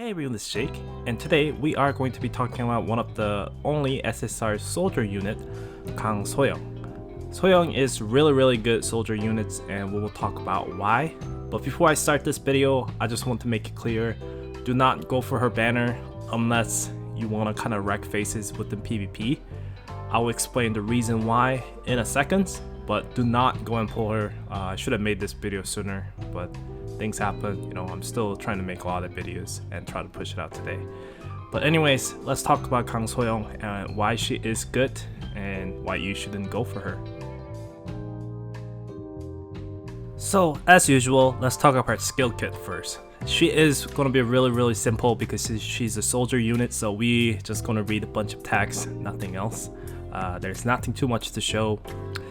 Hey everyone, this is Jake, and today we are going to be talking about one of the only SSR soldier unit, Kang Soyoung. Soyoung is really good soldier units, and we will talk about why. But before I start this video, I just want to make it clear, do not go for her banner unless you want to kind of wreck faces within PvP. I will explain the reason why in a second, but do not go and pull her. I should have made this video sooner, but things happen. I'm still trying to make a lot of videos and try to push it out today. But anyways, let's talk about Kang Soyoung and why she is good and why you shouldn't go for her. So as usual, let's talk about her skill kit first. She is going to be really simple because she's a soldier unit, so we just going to read a bunch of tags, nothing else. There's nothing too much to show.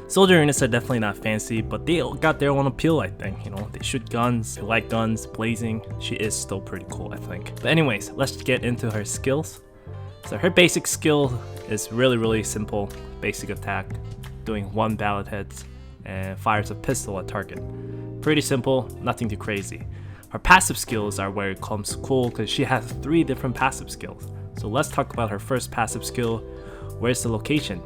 Soldier units are definitely not fancy, but they got their own appeal, I think. They shoot guns, they like guns, blazing. She is still pretty cool, I think. But anyways, let's get into her skills. So her basic skill is really simple. Basic attack, doing 1 ballot heads, and fires a pistol at target. Pretty simple, nothing too crazy. Her passive skills are where it comes cool because she has 3 different passive skills. So let's talk about her first passive skill. Where's the location?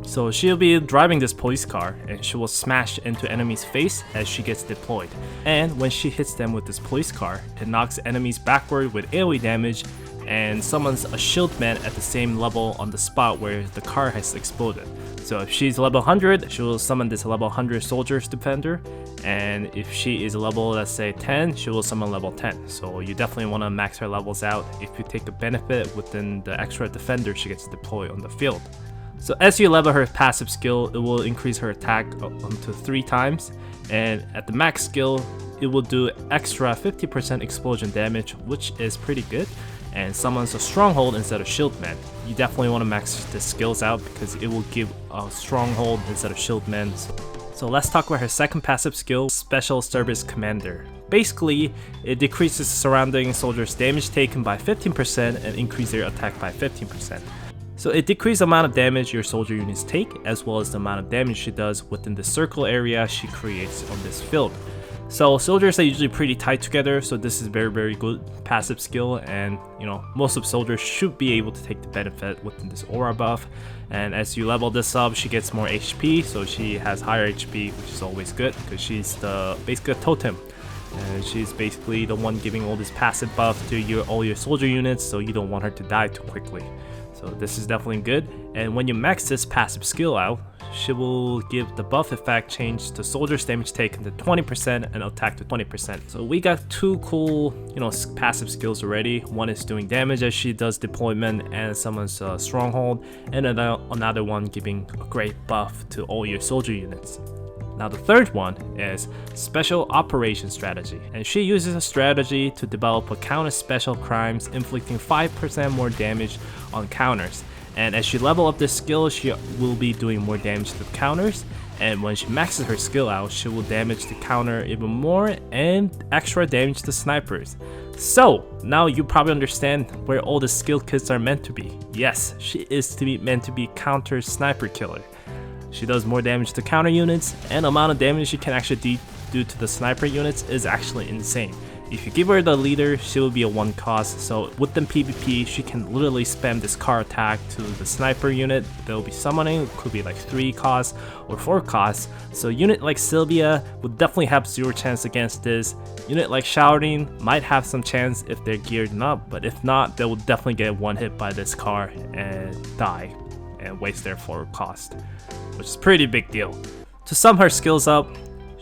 So she'll be driving this police car and she will smash into enemies' face as she gets deployed. And when she hits them with this police car, it knocks enemies backward with AoE damage and summons a shield man at the same level on the spot where the car has exploded. So if she's level 100, she will summon this level 100 soldier's defender, and if she is level, let's say 10, she will summon level 10. So you definitely want to max her levels out if you take a benefit within the extra defender she gets deployed on the field. So as you level her passive skill, it will increase her attack up to 3 times, and at the max skill, it will do extra 50% explosion damage, which is pretty good, and summons a stronghold instead of shield man. You definitely want to max the skills out because it will give a stronghold instead of shield man. So let's talk about her second passive skill, Special Service Commander. Basically, it decreases surrounding soldiers' damage taken by 15% and increases their attack by 15%. So it decreases the amount of damage your soldier units take, as well as the amount of damage she does within the circle area she creates on this field. So soldiers are usually pretty tight together, so this is very good passive skill, and most of soldiers should be able to take the benefit within this aura buff. And as you level this up, she gets more HP, so she has higher HP, which is always good because she's basically a totem. And she's basically the one giving all this passive buff to all your soldier units, so you don't want her to die too quickly. So this is definitely good, and when you max this passive skill out, she will give the buff effect change to soldiers' damage taken to 20% and attack to 20%. So we got 2 cool, passive skills already. One is doing damage as she does deployment and summons a stronghold, and another one giving a great buff to all your soldier units. Now the third one is Special Operations Strategy, and she uses a strategy to develop a counter special crimes inflicting 5% more damage on counters. And as she level up this skill, she will be doing more damage to the counters, and when she maxes her skill out, she will damage the counter even more and extra damage to snipers. So now you probably understand where all the skill kits are meant to be. Yes, she is meant to be counter sniper killer. She does more damage to counter units, and the amount of damage she can actually do to the sniper units is actually insane. If you give her the leader, she will be a 1 cost, so within PvP, she can literally spam this car attack to the sniper unit. They'll be summoning, it could be like 3 costs or 4 costs. So unit like Sylvia would definitely have 0 chance against this. Unit like Shouting might have some chance if they're geared up, but if not, they will definitely get 1 hit by this car and die and waste their 4 cost, which is pretty big deal. To sum her skills up,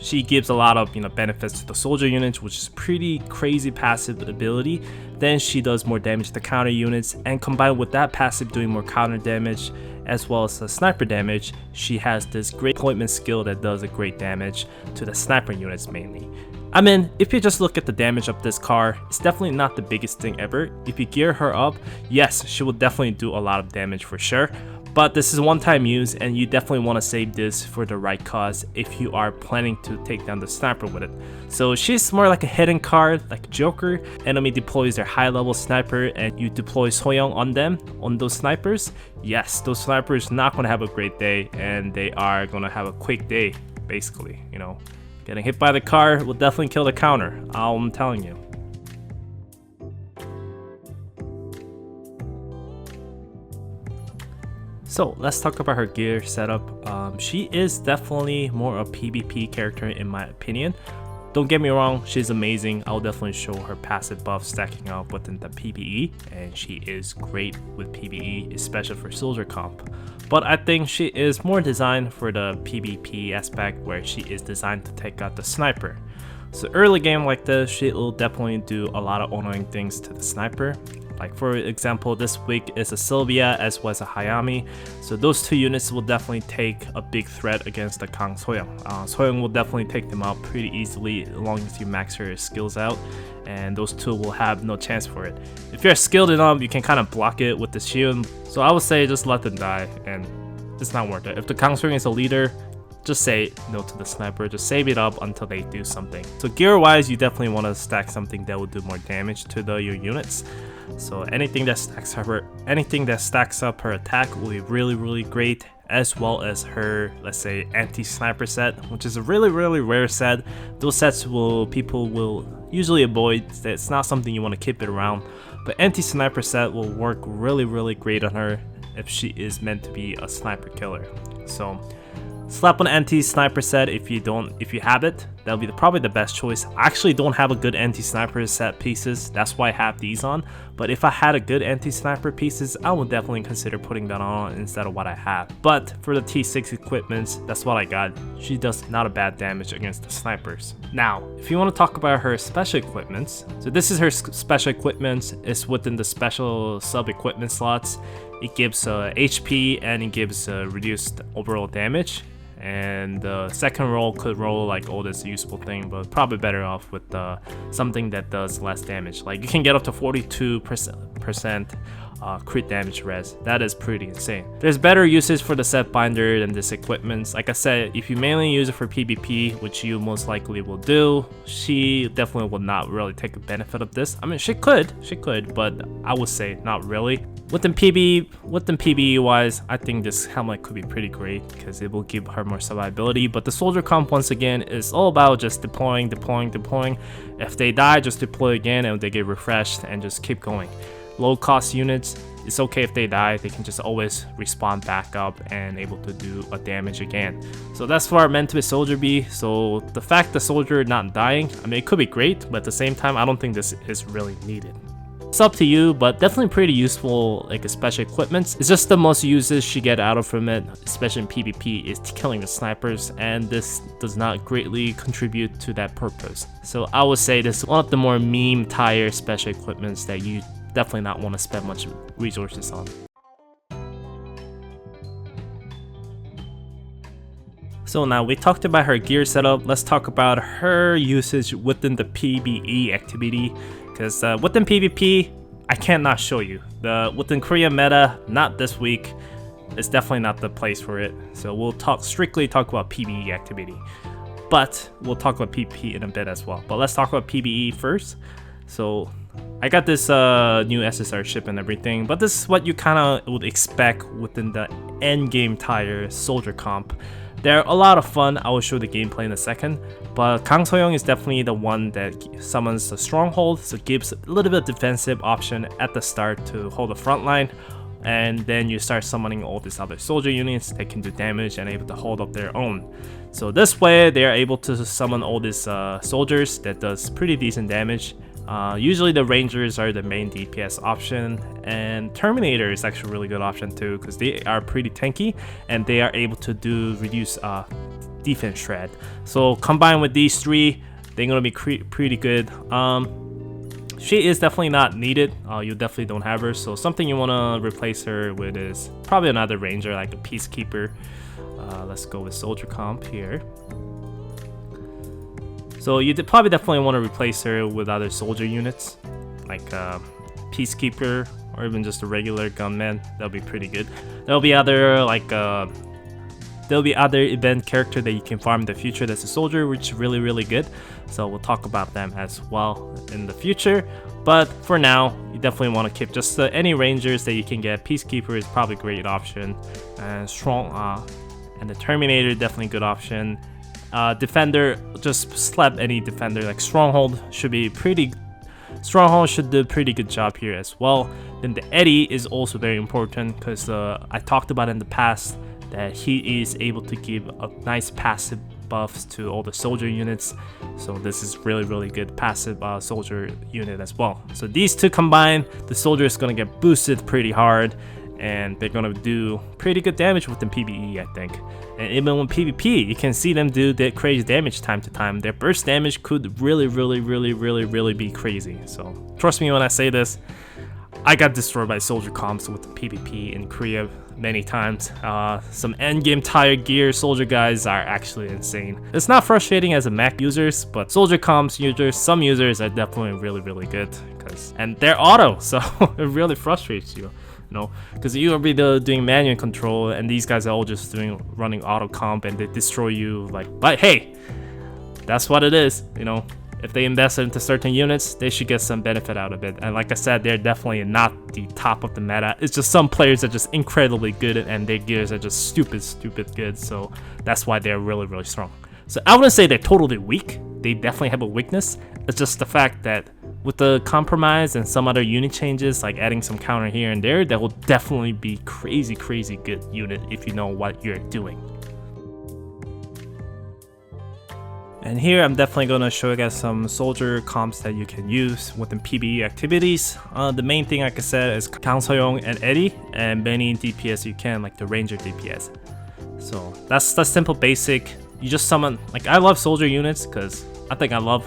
she gives a lot of benefits to the soldier units, which is pretty crazy passive ability. Then she does more damage to counter units, and combined with that passive doing more counter damage as well as the sniper damage, she has this great deployment skill that does a great damage to the sniper units mainly. I mean, if you just look at the damage of this car, it's definitely not the biggest thing ever. If you gear her up, yes, she will definitely do a lot of damage for sure. But this is one-time use, and you definitely want to save this for the right cause if you are planning to take down the sniper with it. So she's more like a hidden card, like Joker. Enemy deploys their high-level sniper, and you deploy Soyoung on them, on those snipers. Yes, those snipers not going to have a great day, and they are going to have a quick day, basically. Getting hit by the car will definitely kill the counter, I'm telling you. So let's talk about her gear setup. She is definitely more a PvP character in my opinion. Don't get me wrong, she's amazing. I'll definitely show her passive buff stacking up within the PvE, and she is great with PvE, especially for soldier comp. But I think she is more designed for the PvP aspect, where she is designed to take out the sniper. So early game like this, she will definitely do a lot of annoying things to the sniper. Like for example, this week is a Sylvia as well as a Hayami. So those two units will definitely take a big threat against the Kang Soyoung. Soyoung will definitely take them out pretty easily as long as you max her skills out. And those two will have no chance for it. If you're skilled enough, you can kind of block it with the shield. So I would say just let them die, and it's not worth it. If the Kang Soyoung is a leader, just say no to the sniper, just save it up until they do something. So gear wise, you definitely want to stack something that will do more damage to your units. So anything that stacks up her attack will be really great, as well as her, let's say, anti-sniper set, which is a really rare set. Those sets people will usually avoid. It's not something you want to keep it around, but anti-sniper set will work really great on her if she is meant to be a sniper killer. So slap on anti-sniper set if you have it. That'll be probably the best choice. I actually don't have a good anti-sniper set pieces, that's why I have these on. But if I had a good anti-sniper pieces, I would definitely consider putting that on instead of what I have. But for the T6 equipments, that's what I got. She does not a bad damage against the snipers. Now, if you want to talk about her special equipments, so this is her special equipments. It's within the special sub equipment slots. It gives HP and it gives reduced overall damage. And the second roll could roll like all this useful thing, but probably better off with something that does less damage. Like you can get up to 42% crit damage res. That is pretty insane. There's better uses for the set binder than this equipment. Like I said, if you mainly use it for PvP, which you most likely will do, she definitely will not really take a benefit of this. I mean, she could, but I would say not really. Within PvE wise, I think this helmet could be pretty great because it will give her more survivability. But the soldier comp, once again, is all about just deploying. If they die, just deploy again and they get refreshed and just keep going. Low cost units, it's okay if they die, they can just always respawn back up and able to do a damage again. So that's for our meant to be soldier B. So the fact the soldier not dying, I mean, it could be great, but at the same time, I don't think this is really needed. It's up to you, but definitely pretty useful, like special equipment. It's just the most uses she get out of from it, especially in PvP, is killing the snipers, and this does not greatly contribute to that purpose. So I would say this is one of the more meme tier special equipments that you definitely not want to spend much resources on. So now we talked about her gear setup, let's talk about her usage within the PvE activity. Because within PvP, I can't not show you. Within Korean meta, not this week, it's definitely not the place for it. So we'll strictly talk about PvE activity. But we'll talk about PvP in a bit as well. But let's talk about PvE first. So I got this new SSR ship and everything, but this is what you kind of would expect within the end game tier soldier comp. They're a lot of fun. I will show the gameplay in a second, but Kang Soyoung is definitely the one that summons the stronghold, so gives a little bit of defensive option at the start to hold the front line, and then you start summoning all these other soldier units that can do damage and able to hold up their own. So this way they are able to summon all these soldiers that does pretty decent damage. Usually the Rangers are the main DPS option, and Terminator is actually a really good option too because they are pretty tanky and they are able to reduce defense shred. So combined with these three, they're gonna be pretty good. She is definitely not needed. You definitely don't have her, so something you want to replace her with is probably another Ranger like a Peacekeeper. Let's go with Soldier Comp here. So you probably definitely want to replace her with other soldier units, like Peacekeeper or even just a regular gunman. That'll be pretty good. There'll be other event character that you can farm in the future that's a soldier, which is really good. So we'll talk about them as well in the future. But for now, you definitely want to keep just any Rangers that you can get. Peacekeeper is probably a great option, and and the Terminator definitely a good option. Defender, just slap any defender, like Stronghold should be pretty Stronghold should do a pretty good job here as well. Then the Eddie is also very important because I talked about in the past that he is able to give a nice passive buffs to all the soldier units, so this is really good passive soldier unit as well. So these two combined, the soldier is gonna get boosted pretty hard, and they're gonna do pretty good damage within PvE, I think. And even with PvP, you can see them do that crazy damage time to time. Their burst damage could really be crazy. So trust me when I say this, I got destroyed by soldier comps with PvP in Korea many times. Some endgame tired gear soldier guys are actually insane. It's not frustrating as a Mac users, but soldier comps users, some users are definitely really good, and they're auto, so it really frustrates you. Because you'll be doing manual control, and these guys are all just running auto comp, and they destroy you. But hey, that's what it is. If they invest into certain units, they should get some benefit out of it. And like I said, they're definitely not the top of the meta. It's just some players are just incredibly good, and their gears are just stupid good. So that's why they're really strong. So I wouldn't say they're totally weak. They definitely have a weakness. It's just the fact that with the compromise and some other unit changes, like adding some counter here and there, that will definitely be crazy good unit if you know what you're doing. And here I'm definitely going to show you guys some soldier comps that you can use within PvE activities. The main thing like I said is Kang Soyoung and Eddie, and many DPS you can, like the Ranger DPS. So that's the simple basic. You just summon, I love soldier units because I think I love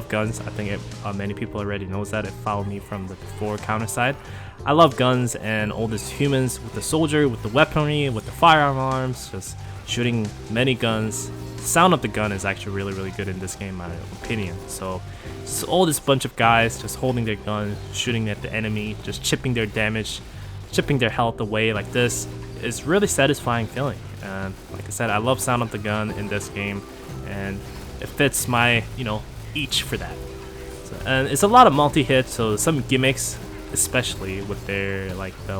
guns. I think many people already knows that if follow me from the before counter side. I love guns and all these humans with the soldier, with the weaponry, with the firearm arms, just shooting many guns. The sound of the gun is actually really good in this game, in my opinion. So just all this bunch of guys just holding their gun, shooting at the enemy, just chipping their damage, chipping their health away like this is really satisfying feeling. And like I said, I love sound of the gun in this game, and it fits my each for that. And it's a lot of multi-hit, so some gimmicks, especially with their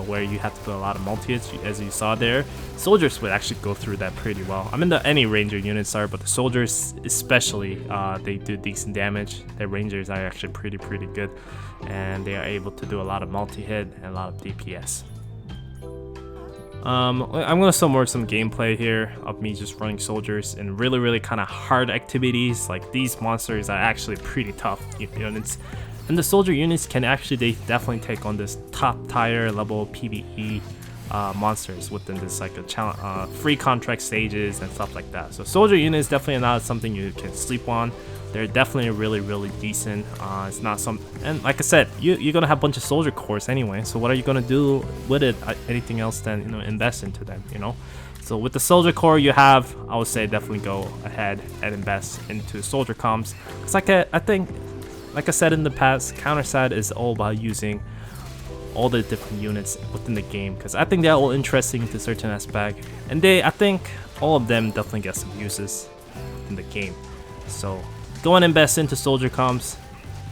where you have to put a lot of multi-hits, as you saw there, soldiers would actually go through that pretty well. I mean, any ranger units are, but the soldiers especially, they do decent damage. Their rangers are actually pretty good, and they are able to do a lot of multi-hit and a lot of DPS. I'm gonna show some gameplay here of me just running soldiers in really kind of hard activities. Like these monsters are actually pretty tough units, and the soldier units can they definitely take on this top tier level PvE monsters within this a challenge, free contract stages and stuff like that. So soldier units definitely not something you can sleep on. They're definitely really decent. It's not and like I said, you're gonna have a bunch of soldier cores anyway. So what are you gonna do with it? Anything else than invest into them? So with the soldier core you have, I would say definitely go ahead and invest into soldier comps. It's I think, like I said in the past, counter side is all about using all the different units within the game, because I think they're all interesting to a certain aspect, and I think all of them definitely get some uses in the game. So go and invest into soldier comps.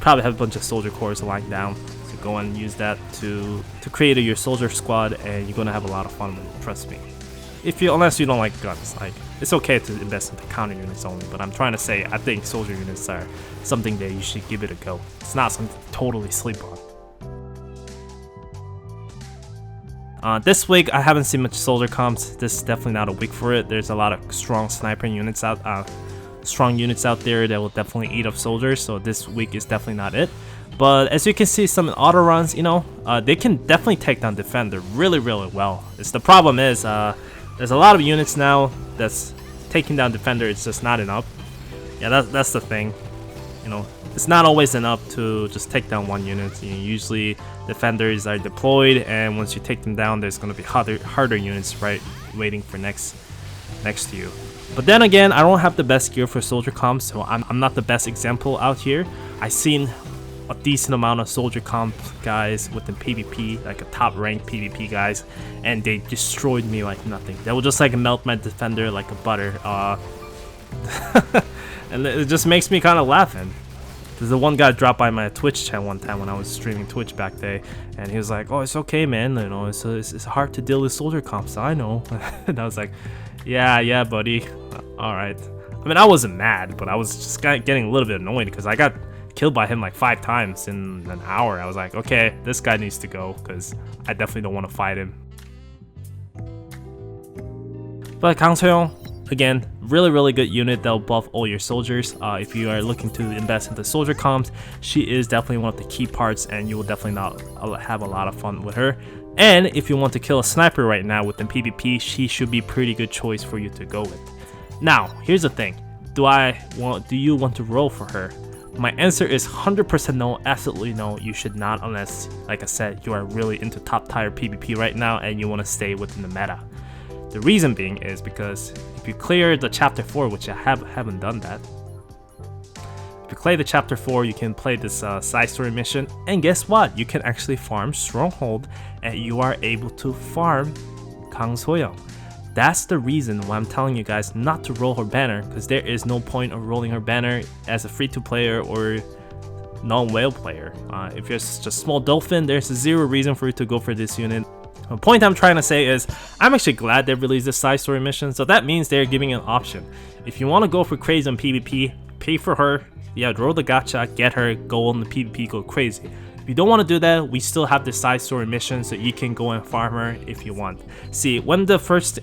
Probably have a bunch of soldier cores lying down, so go and use that to create your soldier squad, and you're gonna have a lot of fun with it, trust me. Unless you don't like guns, it's okay to invest into counter units only, but I'm trying to say I think soldier units are something that you should give it a go. It's not something to totally sleep on. This week I haven't seen much soldier comps. This is definitely not a week for it. There's a lot of strong sniper units out there that will definitely eat up soldiers, so this week is definitely not it. But as you can see, some auto runs, they can definitely take down defender really well. The problem is there's a lot of units now that's taking down defender. It's just not enough. Yeah, that's the thing. It's not always enough to just take down one unit. Usually defenders are deployed, and once you take them down, there's going to be harder units waiting for next to you. But then again, I don't have the best gear for soldier comps, so I'm not the best example out here. I've seen a decent amount of soldier comp guys within PvP, like a top ranked PvP guys, and they destroyed me like nothing. They will just melt my defender like a butter. And it just makes me kind of laughing. There's the one guy dropped by my Twitch chat one time when I was streaming Twitch back day, and he was like, "Oh, it's okay, man. It's hard to deal with soldier comps. I know." And I was like, "Yeah, buddy. All right." I mean, I wasn't mad, but I was just getting a little bit annoyed because I got killed by him like 5 times in an hour. I was like, okay, this guy needs to go because I definitely don't want to fight him. But Kang Soyoung, again, really good unit that'll buff all your soldiers. If you are looking to invest into soldier comps, she is definitely one of the key parts, and you will definitely not have a lot of fun with her. And if you want to kill a sniper right now within PvP, she should be a pretty good choice for you to go with. Now, here's the thing. Do you want to roll for her? My answer is 100% no, absolutely no. You should not, unless, like I said, you are really into top tier PvP right now and you want to stay within the meta. The reason being is because if you clear the chapter 4, which I haven't done that. If you clear the chapter 4, you can play this side story mission, and guess what? You can actually farm Stronghold, and you are able to farm Kang Soyoung. That's the reason why I'm telling you guys not to roll her banner, because there is no point of rolling her banner as a free-to-player or non-whale player. If you're just a small dolphin, there's zero reason for you to go for this unit. The point I'm trying to say is, I'm actually glad they released this side story mission, so that means they're giving an option. If you want to go for crazy on PvP, pay for her, yeah, roll the gacha, get her, go on the PvP, go crazy. If you don't want to do that, we still have the side story mission, so you can go and farm her if you want. See, when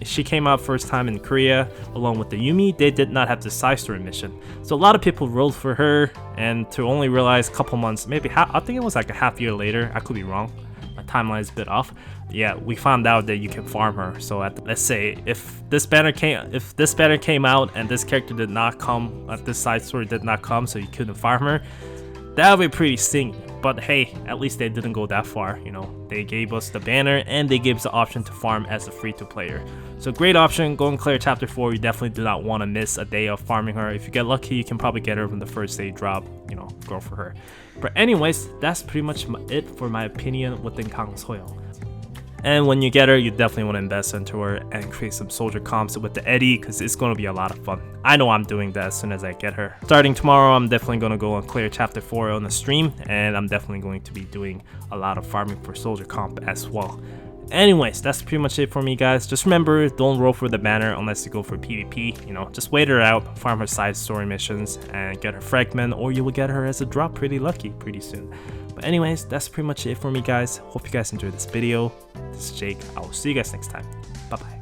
she came out first time in Korea, along with the Yumi, they did not have the side story mission. So a lot of people rolled for her, and to only realize a couple months, maybe I think it was like a half year later, I could be wrong. My timeline is a bit off. Yeah, we found out that you can farm her. So let's say if this banner came out and this character did not come, this side story did not come, so you couldn't farm her, that would be pretty stingy. But hey, at least they didn't go that far, you know. They gave us the banner and they gave us the option to farm as a free-to-player. So great option. Go and clear chapter 4. You definitely do not want to miss a day of farming her. If you get lucky, you can probably get her from the first day drop, you know, go for her. But anyways, that's pretty much it for my opinion within Kang Soyoung. And when you get her, you definitely want to invest into her and create some soldier comps with the Eddie, because it's going to be a lot of fun. I know I'm doing that as soon as I get her. Starting tomorrow, I'm definitely going to go and clear chapter 4 on the stream, and I'm definitely going to be doing a lot of farming for soldier comp as well. Anyways, that's pretty much it for me, guys. Just remember, don't roll for the banner unless you go for PvP. You know, just wait her out, farm her side story missions, and get her fragment, or you will get her as a drop pretty lucky pretty soon. But anyways, that's pretty much it for me, guys. Hope you guys enjoyed this video. This is Jake. I will see you guys next time. Bye bye.